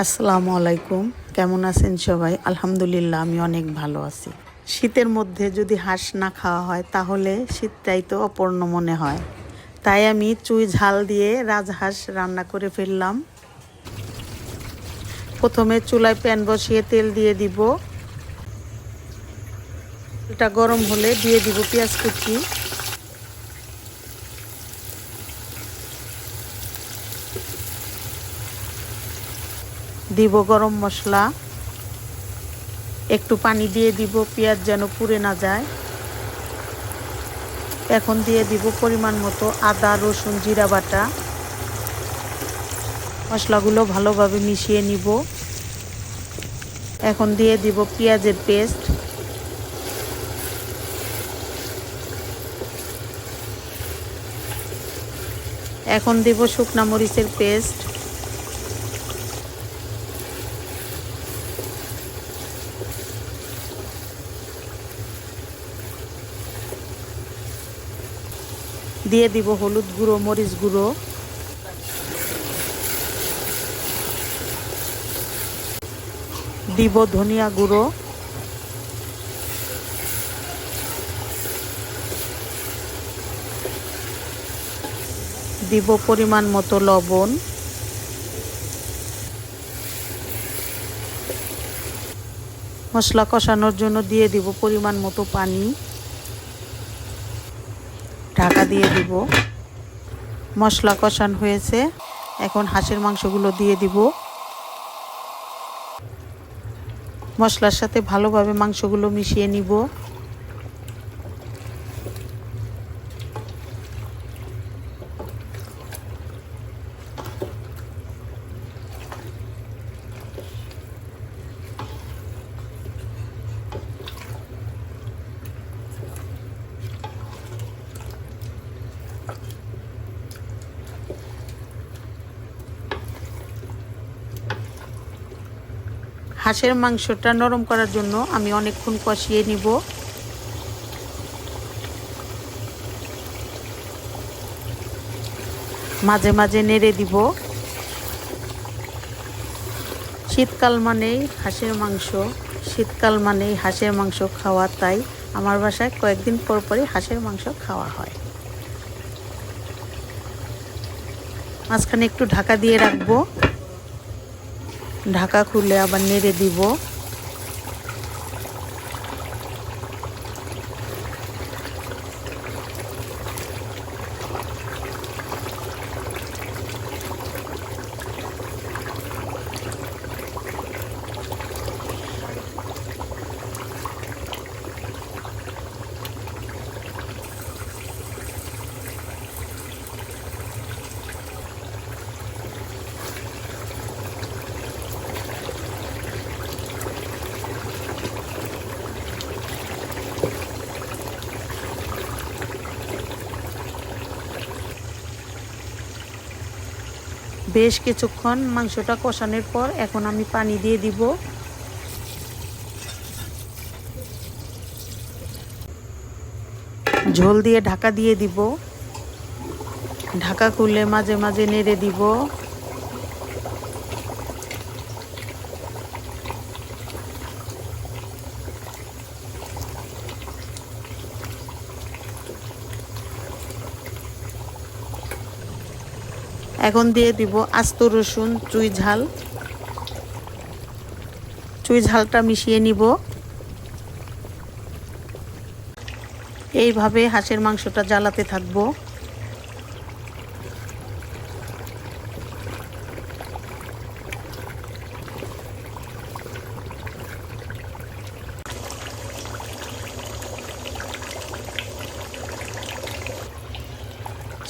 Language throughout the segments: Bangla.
আসসালামু আলাইকুম। কেমন আছেন সবাই? আলহামদুলিল্লাহ, আমি অনেক ভালো আছি। শীতের মধ্যে যদি হাঁস না খাওয়া হয় তাহলে শীতটাই তো অপূর্ণ মনে হয়। তাই আমি চুই ঝাল দিয়ে রাজহাঁস রান্না করে ফেললাম। প্রথমে চুলায় প্যান বসিয়ে তেল দিয়ে দিব। তেলটা গরম হলে দিয়ে দিব পেঁয়াজ কুচি, দিব গরম মশলা, একটু পানি দিয়ে দিব পেঁয়াজ যেন পুড়ে না যায়। এখন দিয়ে দিব পরিমাণ মতো আদা, রসুন, জিরা বাটা। মশলাগুলো ভালোভাবে মিশিয়ে নিব। এখন দিয়ে দিব পেঁয়াজের পেস্ট, এখন দিব শুকনা মরিচের পেস্ট, দিয়ে দিব হলুদ গুঁড়ো, মরিচ গুঁড়ো, দিব ধনিয়া গুঁড়ো, দিব পরিমাণ মতো লবণ, মশলা কষানোর জন্য দিয়ে দিব পরিমাণ মতো পানি, ঢাকা দিয়ে দিব। মশলা কষানো হয়েছে, এখন হাঁসের মাংসগুলো দিয়ে দিব। মশলার সাথে ভালোভাবে মাংসগুলো মিশিয়ে নিব। হাঁসের মাংসটা নরম করার জন্য আমি অনেকক্ষণ কষিয়ে নিব। মাঝে মাঝে নেড়ে দিব। শীতকাল মানেই হাঁসের মাংস, শীতকাল মানেই হাঁসের মাংস খাওয়া, তাই আমার বাসায় কয়েকদিন পর পরই হাঁসের মাংস খাওয়া হয়। মাঝখানে একটু ঢাকা দিয়ে রাখবো, ঢাকা খুলে আবার নেড়ে দিব। বেশ কিছুক্ষণ মাংসটা কষানোর পর এখন আমি পানি দিয়ে দিব। ঝোল দিয়ে ঢাকা দিয়ে দিব। ঢাকা খুলে মাঝে মাঝে নেড়ে দিব। এখন দিয়ে দিব আস্ত রসুন, চুই ঝাল। চুই ঝালটা মিশিয়ে নিব। এইভাবে হাঁসের মাংসটা জ্বালাতে থাকবো।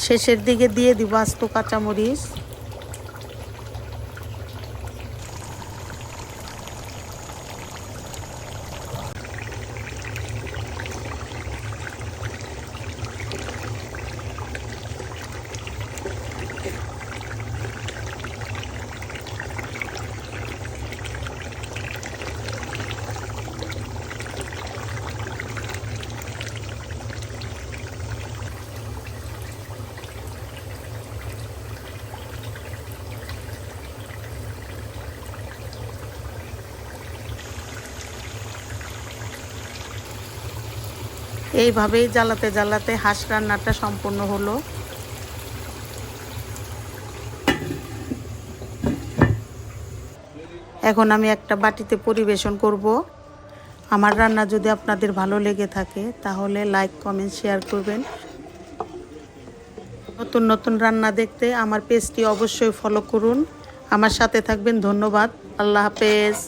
শেষের দিকে দিয়ে দিব আস্ত কাঁচামরিচ। এইভাবেই জ্বালাতে জ্বালাতে হাঁস রান্নাটা সম্পূর্ণ হলো। এখন আমি একটা বাটিতে পরিবেশন করব। আমার রান্না যদি আপনাদের ভালো লেগে থাকে তাহলে লাইক কমেন্ট শেয়ার করবেন। নতুন নতুন রান্না দেখতে আমার পেজটি অবশ্যই ফলো করুন। আমার সাথে থাকবেন। ধন্যবাদ। আল্লাহ হাফেজ।